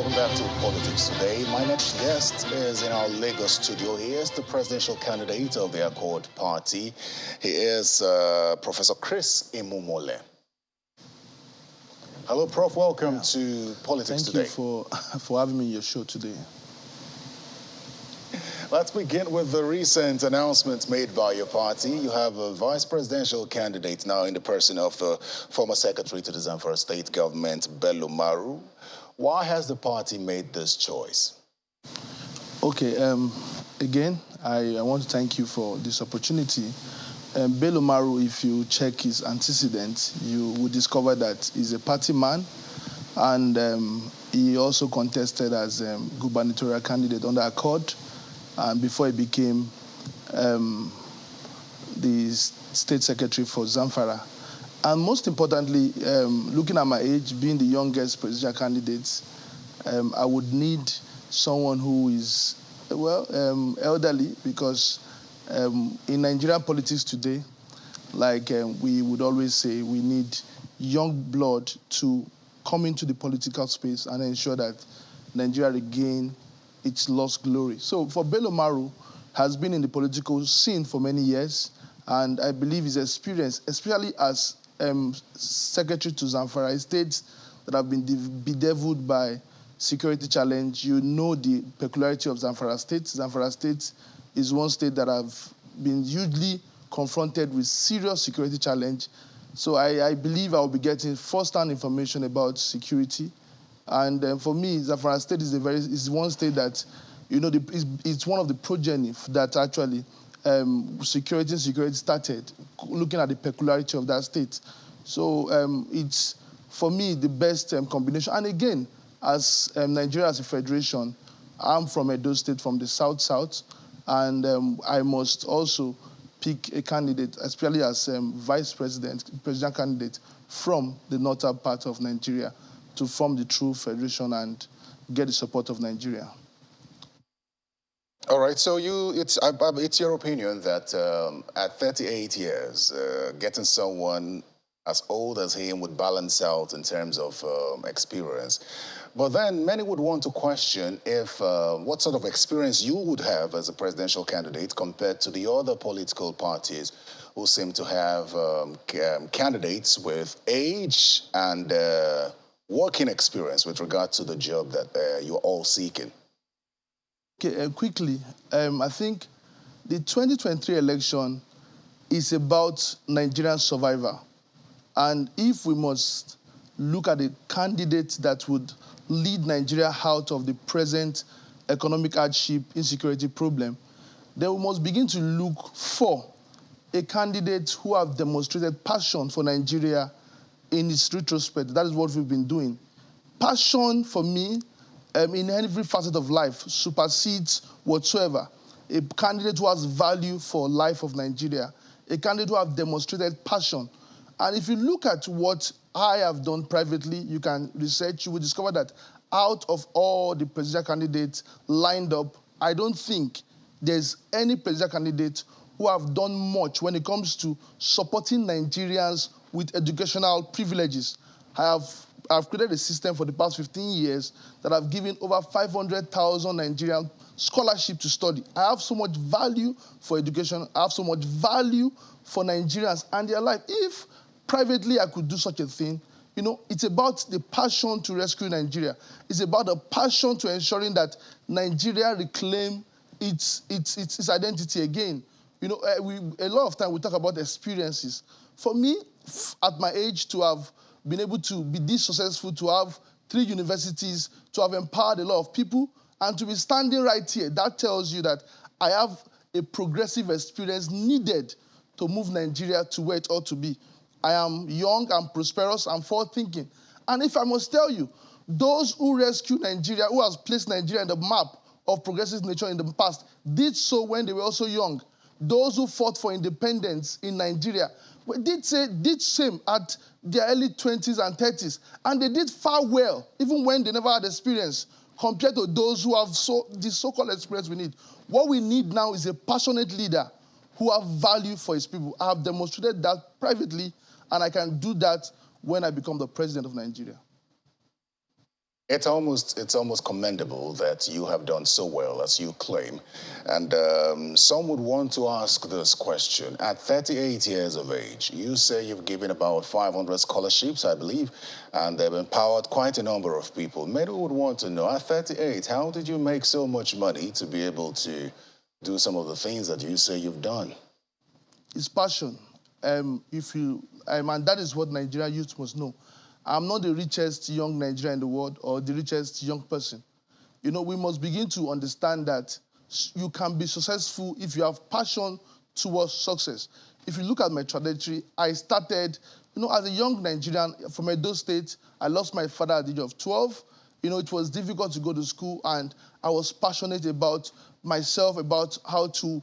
welcome back to Politics Today. My next guest is in our Lagos studio. He is the presidential candidate of the Accord Party. He is Professor Chris Imumole. Hello, Prof. Welcome to Politics Today. Thank you for having me in your show today. Let's begin with the recent announcements made by your party. You have a vice presidential candidate now in the person of the former secretary to the Zamfara state government, Bello Maru. Why has the party made this choice? Okay, again, I want to thank you for this opportunity. Bello Maru, if you check his antecedents, you will discover that he's a party man, and he also contested as gubernatorial candidate under Accord, and before he became the state secretary for Zamfara. And most importantly, looking at my age, being the youngest presidential candidate, I would need someone who is, elderly, because in Nigerian politics today, like we would always say, we need young blood to come into the political space and ensure that Nigeria regain its lost glory. So for Bello Maru, has been in the political scene for many years, and I believe his experience, especially as secretary to Zamfara, states that have been bedeviled by security challenge. You know the peculiarity of Zamfara State. Zamfara State is one state that have been hugely confronted with serious security challenge. So I believe I will be getting first-hand information about security. And for me, Zamfara State is one state that, you know, it's one of the progeny that actually security started, looking at the peculiarity of that state. So it's, for me, the best combination. And again, as Nigeria as a federation, I'm from Edo State, from the south, and I must also pick a candidate, especially as president candidate from the northern part of Nigeria, to form the true federation and get the support of Nigeria. All right, so it's your opinion that at 38 years, getting someone as old as him would balance out in terms of experience. But then many would want to question if what sort of experience you would have as a presidential candidate compared to the other political parties who seem to have candidates with age and working experience with regard to the job that you're all seeking. Okay, quickly, I think the 2023 election is about Nigerian survival. And if we must look at a candidate that would lead Nigeria out of the present economic hardship, insecurity problem, then we must begin to look for a candidate who have demonstrated passion for Nigeria in its retrospect. That is what we've been doing. Passion, for me, in every facet of life, supersedes whatsoever. A candidate who has value for life of Nigeria, a candidate who have demonstrated passion. And if you look at what I have done privately, you can research, you will discover that out of all the presidential candidates lined up, I don't think there's any presidential candidate who have done much when it comes to supporting Nigerians with educational privileges. I've created a system for the past 15 years that I've given over 500,000 Nigerian scholarship to study. I have so much value for education. I have so much value for Nigerians and their life. If privately I could do such a thing, you know, it's about the passion to rescue Nigeria. It's about the passion to ensuring that Nigeria reclaim its identity again. You know, a lot of time we talk about experiences. For me, at my age, to have been able to be this successful, to have 3 universities, to have empowered a lot of people, and to be standing right here, that tells you that I have a progressive experience needed to move Nigeria to where it ought to be. I am young, I'm prosperous, I'm forward-thinking. And if I must tell you, those who rescued Nigeria, who has placed Nigeria in the map of progressive nature in the past, did so when they were also young. Those who fought for independence in Nigeria did same at their early 20s and 30s. And they did far well, even when they never had experience, compared to those who have the so-called experience we need. What we need now is a passionate leader who have value for his people. I have demonstrated that privately, and I can do that when I become the president of Nigeria. It's almost commendable that you have done so well as you claim. And some would want to ask this question. At 38 years of age, you say you've given about 500 scholarships, I believe, and they've empowered quite a number of people. Many would want to know, at 38, how did you make so much money to be able to do some of the things that you say you've done? It's passion. And that is what Nigerian youth must know. I'm not the richest young Nigerian in the world or the richest young person. You know, we must begin to understand that you can be successful if you have passion towards success. If you look at my trajectory, I started, as a young Nigerian from Edo State. I lost my father at the age of 12. It was difficult to go to school, and I was passionate about myself, about how to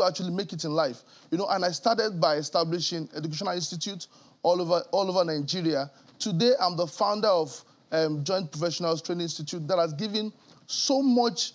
actually make it in life. And I started by establishing educational institutes all over Nigeria. Today, I'm the founder of Joint Professionals Training Institute that has given so much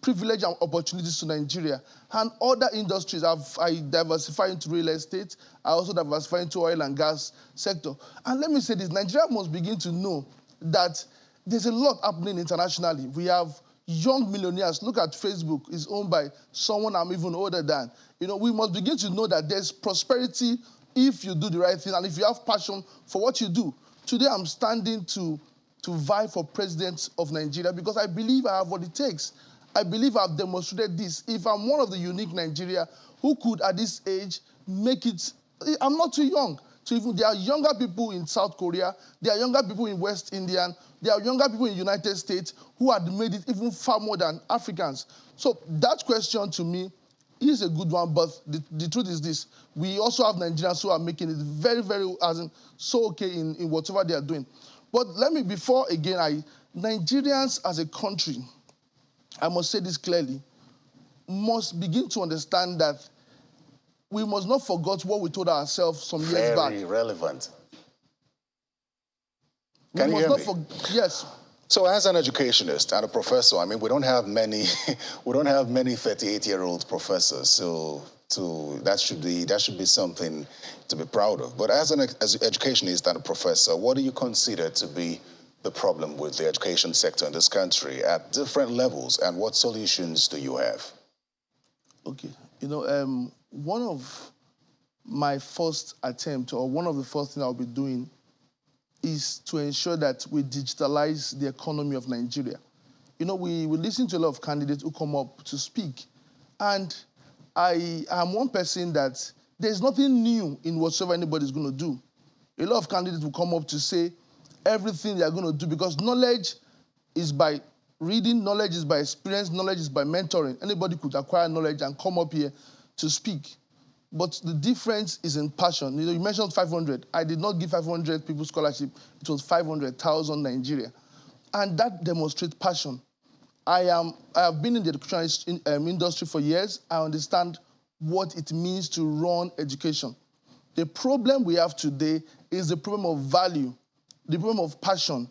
privilege and opportunities to Nigeria and other industries. I diversify into real estate. I also diversify into oil and gas sector. And let me say this, Nigeria must begin to know that there's a lot happening internationally. We have young millionaires. Look at Facebook. It's owned by someone I'm even older than. We must begin to know that there's prosperity if you do the right thing and if you have passion for what you do. Today, I'm standing to vie for president of Nigeria because I believe I have what it takes. I believe I've demonstrated this. If I'm one of the unique Nigeria who could, at this age, make it, I'm not too young. So even there are younger people in South Korea, there are younger people in West India, there are younger people in the United States who had made it even far more than Africans. So that question to me is a good one, but the truth is this. We also have Nigerians who are making it very, very, so okay in whatever they are doing. But let me, before again, Nigerians as a country, I must say this clearly, must begin to understand that we must not forget what we told ourselves some years back. Very relevant. We Can you must hear me? Yes. So as an educationist and a professor, I mean, we don't have many 38-year-old professors. So that should be something to be proud of. But as an educationist and a professor, what do you consider to be the problem with the education sector in this country at different levels, and what solutions do you have? Okay. One of my first attempt, or one of the first things I'll be doing, is to ensure that we digitalize the economy of Nigeria. We listen to a lot of candidates who come up to speak, and I am one person that there's nothing new in whatsoever anybody's going to do. A lot of candidates will come up to say everything they are going to do, because knowledge is by reading, knowledge is by experience, knowledge is by mentoring. Anybody could acquire knowledge and come up here to speak. But the difference is in passion. You mentioned 500. I did not give 500 people scholarship. It was 500,000 Nigeria. And that demonstrates passion. I have been in the education industry for years. I understand what it means to run education. The problem we have today is the problem of value, the problem of passion.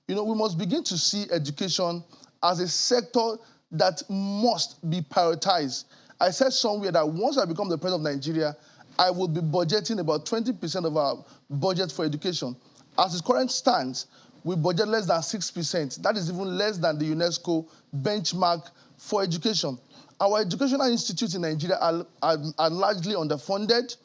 We must begin to see education as a sector that must be prioritized. I said somewhere that once I become the president of Nigeria, I will be budgeting about 20% of our budget for education. As it currently stands, we budget less than 6%. That is even less than the UNESCO benchmark for education. Our educational institutes in Nigeria are largely underfunded,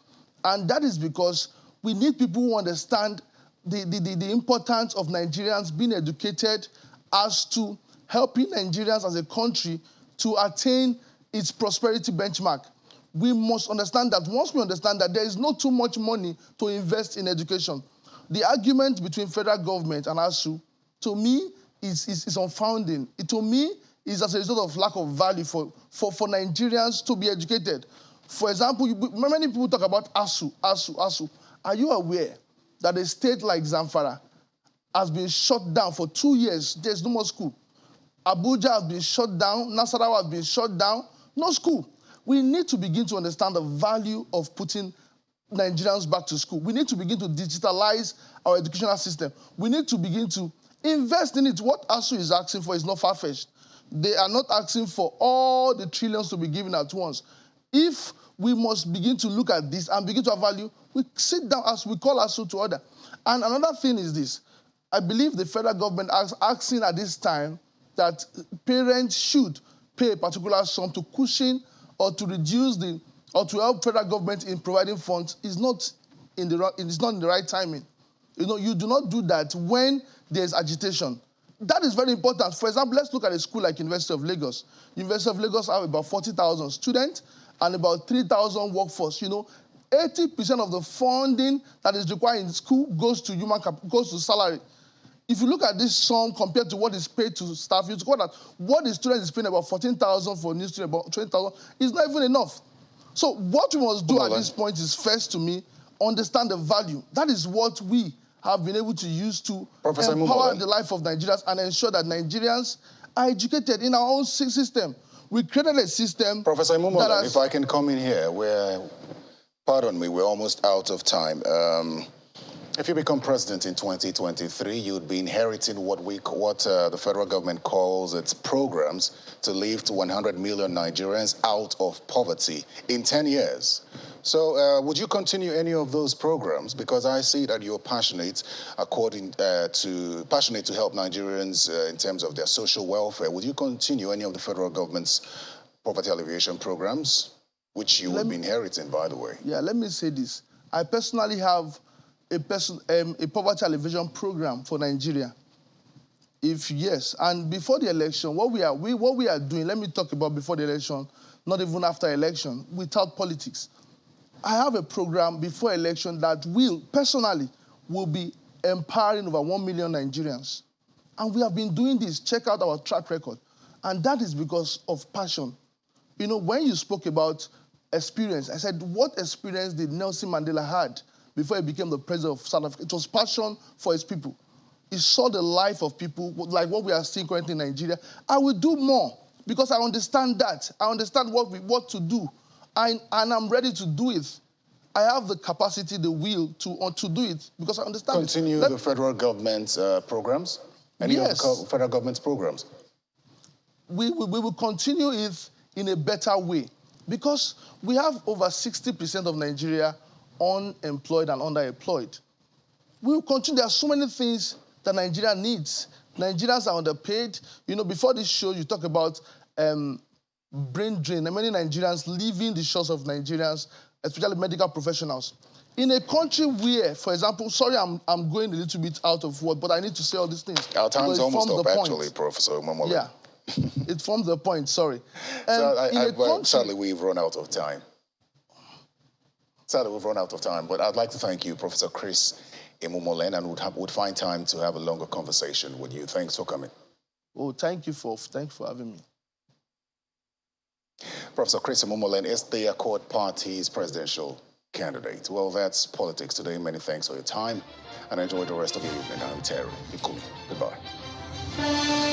and that is because we need people who understand the importance of Nigerians being educated as to helping Nigerians as a country to attain its prosperity benchmark. We must understand that once we understand that there is not too much money to invest in education, the argument between federal government and ASU, to me, is unfounding. To me, is as a result of lack of value for Nigerians to be educated. For example, many people talk about ASU. Are you aware that a state like Zamfara has been shut down for 2 years? There's no more school. Abuja has been shut down. Nasarawa has been shut down. No school. We need to begin to understand the value of putting Nigerians back to school. We need to begin to digitalize our educational system. We need to begin to invest in it. What ASU is asking for is not far-fetched. They are not asking for all the trillions to be given at once. If we must begin to look at this and begin to have value, we sit down as we call ASU to order. And another thing is this. I believe the federal government is asking at this time that parents should pay a particular sum to cushion or to reduce or to help federal government in providing funds is not in the right timing. You know, you do not do that when there's agitation. That is very important. For example, let's look at a school like University of Lagos. University of Lagos have about 40,000 students and about 3,000 workforce. You know, 80% of the funding that is required in school goes to salary. If you look at this sum compared to what is paid to staff, you discover that what the student is paying about 14,000 for a new student, about 20,000, is not even enough. So what we must do at this point is, first, to me, understand the value. That is what we have been able to use to empower the life of Nigerians and ensure that Nigerians are educated in our own system. We created a system... Professor Imumuolen, if I can come in here, pardon me, we're almost out of time. If you become president in 2023, you'd be inheriting what the federal government calls its programs to lift 100 million Nigerians out of poverty in 10 years. So would you continue any of those programs? Because I see that you're passionate, passionate to help Nigerians in terms of their social welfare. Would you continue any of the federal government's poverty alleviation programs, which you would be inheriting, by the way? Yeah, let me say this. I personally have a poverty alleviation program for Nigeria. Yes, and before the election, what we are doing, let me talk about before the election, not even after election, without politics. I have a program before election that personally will be empowering over 1 million Nigerians. And we have been doing this. Check out our track record. And that is because of passion. You know, when you spoke about experience, I said, what experience did Nelson Mandela had before he became the president of South Africa? It was passion for his people. He saw the life of people, like what we are seeing currently in Nigeria. I will do more because I understand that. I understand what to do. And I'm ready to do it. I have the capacity, the will to do it because I understand Continue the federal government's programs? Any of the federal government's programs? We will continue it in a better way because we have over 60% of Nigeria unemployed and underemployed. We will continue. There are so many things that Nigeria needs. Nigerians are underpaid. You know, before this show, you talk about brain drain, and many Nigerians leaving the shores of Nigerians, especially medical professionals. In a country where, for example, sorry, I'm going a little bit out of word, but I need to say all these things. Our time's almost up, actually, Professor Imumuolen. Yeah, it forms the point, sorry. Sadly, we've run out of time. Sadly, we've run out of time, but I'd like to thank you, Professor Chris Imumuolen, and would find time to have a longer conversation with you. Thanks for coming. Oh, thanks for having me. Professor Chris Imumuolen is the Accord Party's presidential candidate. Well, that's politics today. Many thanks for your time, and enjoy the rest of your evening. I'm Terry Ikumi. Goodbye.